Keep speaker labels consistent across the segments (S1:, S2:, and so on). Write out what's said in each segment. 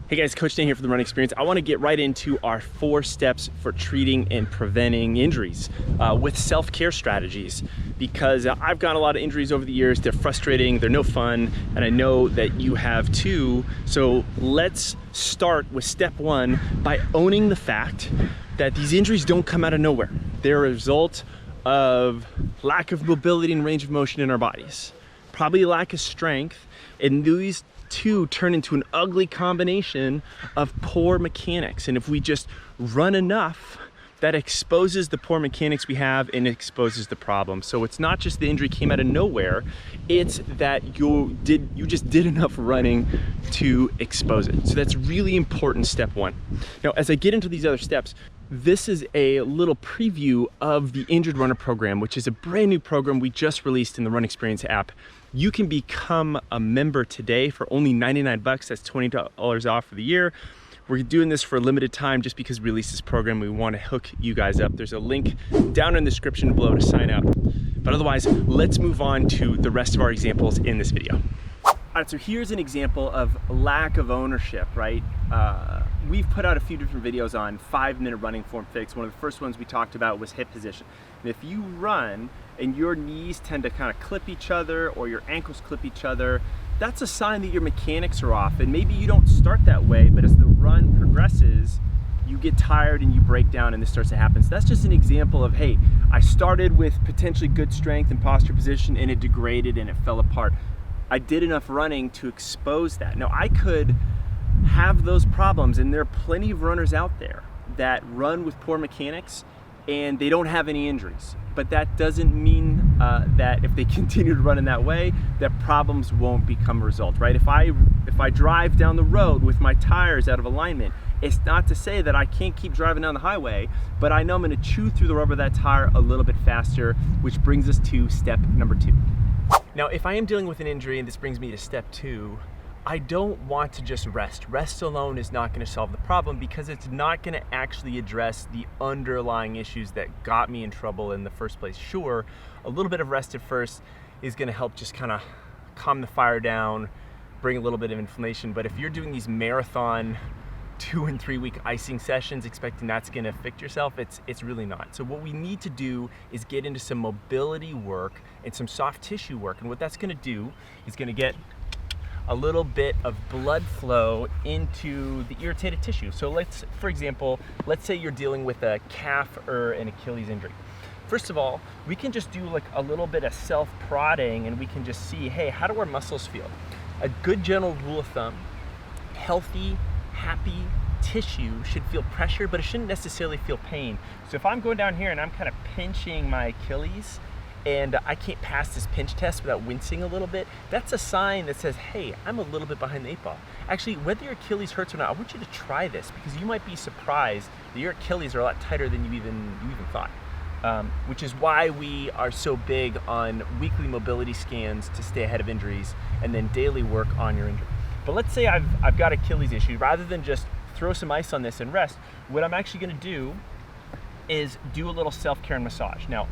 S1: Hey guys, Coach Dan here for the Running Experience. I want to get right into our 4 steps for treating and preventing injuries with self-care strategies, because I've gotten a lot of injuries over the years. They're frustrating, they're no fun, and I know that you have too. So let's start with step 1 by owning the fact that these injuries don't come out of nowhere. They're a result of lack of mobility and range of motion in our bodies, probably lack of strength, and these two turn into an ugly combination of poor mechanics. And if we just run enough, that exposes the poor mechanics we have and exposes the problem. So it's not just the injury came out of nowhere, it's that you just did enough running to expose it. So that's really important, step 1. Now, as I get into these other steps, this is a little preview of the Injured Runner program, which is a brand new program we just released in the Run Experience app. You can become a member today for only 99 bucks. That's $20 off for the year. We're doing this for a limited time just because we released this program. We want to hook you guys up. There's a link down in the description below to sign up. But otherwise, let's move on to the rest of our examples in this video. All right, so here's an example of lack of ownership, right? We've put out a few different videos on 5-minute running form fix. One of the first ones we talked about was hip position. And if you run and your knees tend to kind of clip each other or your ankles clip each other, that's a sign that your mechanics are off. And maybe you don't start that way, but as the run progresses, you get tired and you break down and this starts to happen. So that's just an example of, hey, I started with potentially good strength and posture position and it degraded and it fell apart. I did enough running to expose that. Now, I could have those problems, and there are plenty of runners out there that run with poor mechanics and they don't have any injuries. But that doesn't mean that if they continue to run in that way, that problems won't become a result, right? If I drive down the road with my tires out of alignment, it's not to say that I can't keep driving down the highway, but I know I'm gonna chew through the rubber of that tire a little bit faster, which brings us to step number 2. Now, if I am dealing with an injury, and this brings me to step 2, I don't want to just rest. Rest alone is not going to solve the problem because it's not going to actually address the underlying issues that got me in trouble in the first place. Sure, a little bit of rest at first is going to help just kind of calm the fire down, bring a little bit of inflammation, but if you're doing these marathon 2 and 3 week icing sessions expecting that's going to fix yourself, it's really not. So what we need to do is get into some mobility work and some soft tissue work, and what that's going to do is going to get a little bit of blood flow into the irritated tissue. So for example, let's say you're dealing with a calf or an Achilles injury. First of all, we can just do like a little bit of self-prodding and we can just see, hey, how do our muscles feel? A good general rule of thumb, healthy, happy tissue should feel pressure, but it shouldn't necessarily feel pain. So if I'm going down here and I'm kind of pinching my Achilles and I can't pass this pinch test without wincing a little bit, that's a sign that says, hey, I'm a little bit behind the 8 ball. Actually, whether your Achilles hurts or not, I want you to try this because you might be surprised that your Achilles are a lot tighter than you even thought. Which is why we are so big on weekly mobility scans to stay ahead of injuries and then daily work on your injury. But let's say I've got Achilles issue. Rather than just throw some ice on this and rest, what I'm actually gonna do is do a little self-care and massage. Now,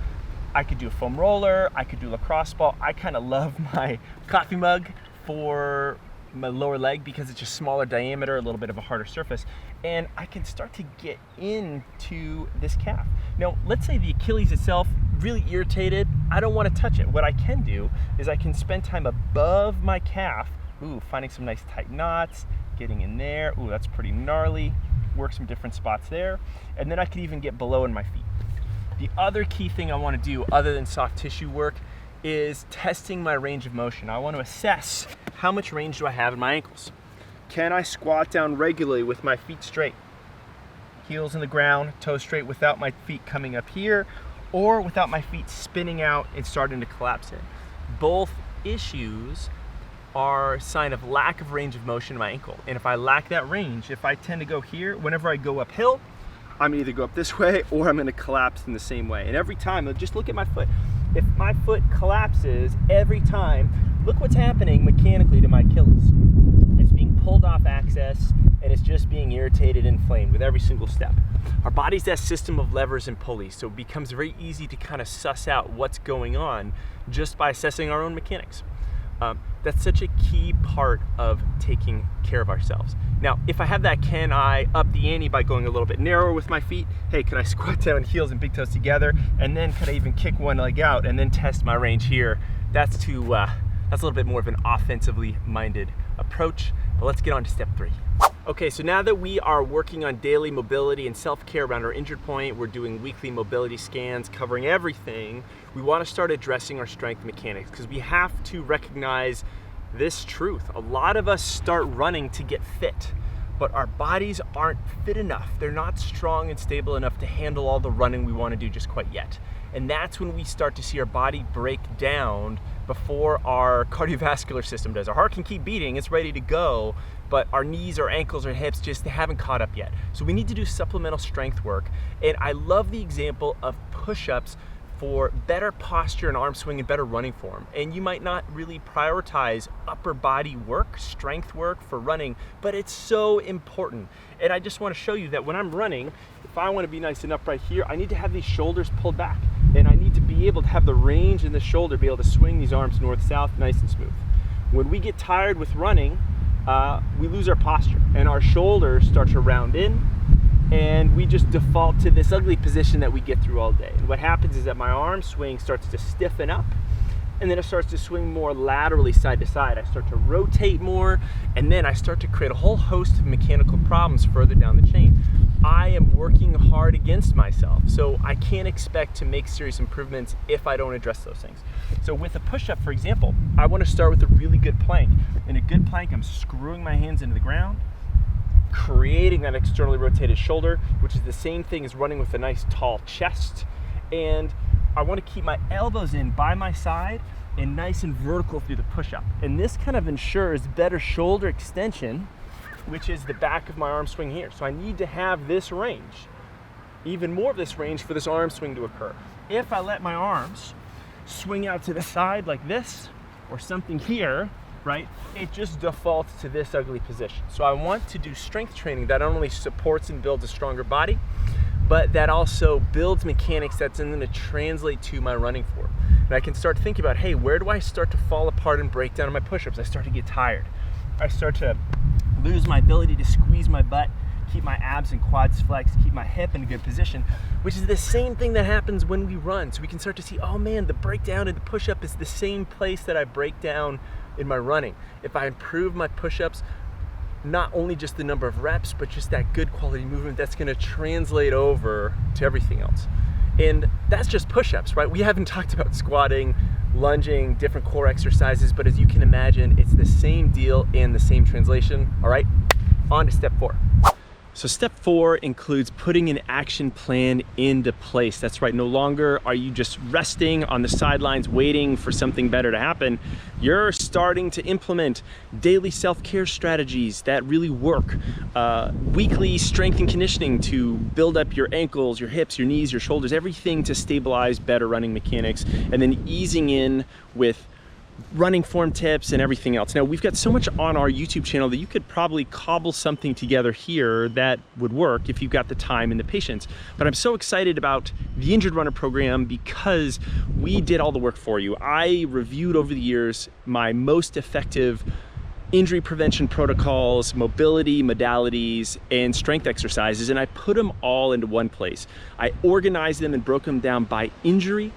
S1: I could do a foam roller, I could do a lacrosse ball. I kind of love my coffee mug for my lower leg because it's just smaller diameter, a little bit of a harder surface, and I can start to get into this calf. Now, let's say the Achilles itself really irritated. I don't want to touch it. What I can do is I can spend time above my calf, finding some nice tight knots, getting in there. That's pretty gnarly. Work some different spots there. And then I could even get below in my feet. The other key thing I want to do other than soft tissue work is testing my range of motion. I want to assess how much range do I have in my ankles. Can I squat down regularly with my feet straight? Heels in the ground, toes straight without my feet coming up here or without my feet spinning out and starting to collapse in. Both issues are a sign of lack of range of motion in my ankle. And if I lack that range, if I tend to go here, whenever I go uphill, I'm gonna either go up this way or I'm gonna collapse in the same way. And every time, just look at my foot. If my foot collapses every time, look what's happening mechanically to my Achilles. It's being pulled off axis and it's just being irritated and inflamed with every single step. Our body's that system of levers and pulleys, so it becomes very easy to kind of suss out what's going on just by assessing our own mechanics. That's such a key part of taking care of ourselves. Now, if I have that, can I up the ante by going a little bit narrower with my feet? Hey, could I squat down heels and big toes together? And then could I even kick one leg out and then test my range here? That's a little bit more of an offensively minded approach. But let's get on to step 3. Okay, so now that we are working on daily mobility and self-care around our injured point, we're doing weekly mobility scans covering everything, we want to start addressing our strength mechanics, because we have to recognize this truth. A lot of us start running to get fit, but our bodies aren't fit enough. They're not strong and stable enough to handle all the running we want to do just quite yet. And that's when we start to see our body break down before our cardiovascular system does. Our heart can keep beating, it's ready to go, but our knees or ankles or hips just haven't caught up yet. So we need to do supplemental strength work. And I love the example of push-ups for better posture and arm swing and better running form. And you might not really prioritize upper body work, strength work for running, but it's so important. And I just want to show you that when I'm running, if I want to be nice and upright here, I need to have these shoulders pulled back. And I need to be able to have the range in the shoulder, be able to swing these arms north-south nice and smooth. When we get tired with running, we lose our posture and our shoulders start to round in, and we just default to this ugly position that we get through all day. And what happens is that my arm swing starts to stiffen up, and then it starts to swing more laterally side to side. I start to rotate more, and then I start to create a whole host of mechanical problems further down the chain. I am working hard against myself, so I can't expect to make serious improvements if I don't address those things. So with a push-up, for example, I want to start with a really good plank. In a good plank, I'm screwing my hands into the ground, creating that externally rotated shoulder, which is the same thing as running with a nice tall chest. And I want to keep my elbows in by my side and nice and vertical through the push-up. And this kind of ensures better shoulder extension, which is the back of my arm swing here. So I need to have this range, even more of this range for this arm swing to occur. If I let my arms swing out to the side like this or something here, right, it just defaults to this ugly position. So I want to do strength training that not only supports and builds a stronger body, but that also builds mechanics that's going to translate to my running form. And I can start thinking about, hey, where do I start to fall apart and break down on my push-ups? I start to get tired. I start to lose my ability to squeeze my butt, keep my abs and quads flexed, keep my hip in a good position, which is the same thing that happens when we run. So we can start to see, oh man, the breakdown in the push-up is the same place that I break down in my running. If I improve my push-ups, not only just the number of reps, but just that good quality movement, that's gonna translate over to everything else. And that's just push-ups, right? We haven't talked about squatting, lunging, different core exercises, but as you can imagine, it's the same deal and the same translation. All right, on to step 4. So step 4 includes putting an action plan into place. That's right, no longer are you just resting on the sidelines waiting for something better to happen. You're starting to implement daily self-care strategies that really work. Weekly strength and conditioning to build up your ankles, your hips, your knees, your shoulders, everything to stabilize better running mechanics, and then easing in with running form tips and everything else. Now, we've got so much on our YouTube channel that you could probably cobble something together here that would work if you've got the time and the patience. But I'm so excited about the Injured Runner program because we did all the work for you. I reviewed over the years my most effective injury prevention protocols, mobility modalities, and strength exercises, and I put them all into one place. I organized them and broke them down by injury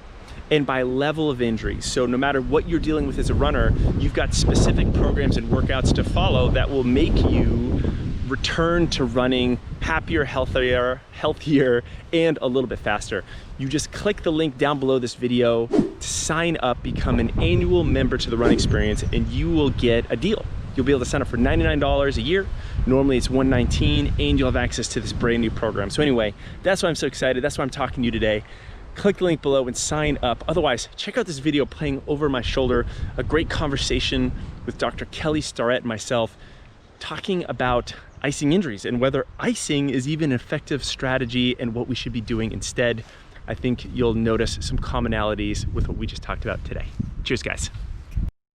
S1: and by level of injury. So no matter what you're dealing with as a runner, you've got specific programs and workouts to follow that will make you return to running happier, healthier, and a little bit faster. You just click the link down below this video to sign up, become an annual member to the Run Experience, and you will get a deal. You'll be able to sign up for $99 a year. Normally it's $119, and you'll have access to this brand new program. So anyway, that's why I'm so excited. That's why I'm talking to you today. Click the link below and sign up. Otherwise, check out this video playing over my shoulder, a great conversation with Dr. Kelly Starrett and myself talking about icing injuries and whether icing is even an effective strategy and what we should be doing instead. I think you'll notice some commonalities with what we just talked about today. Cheers, guys.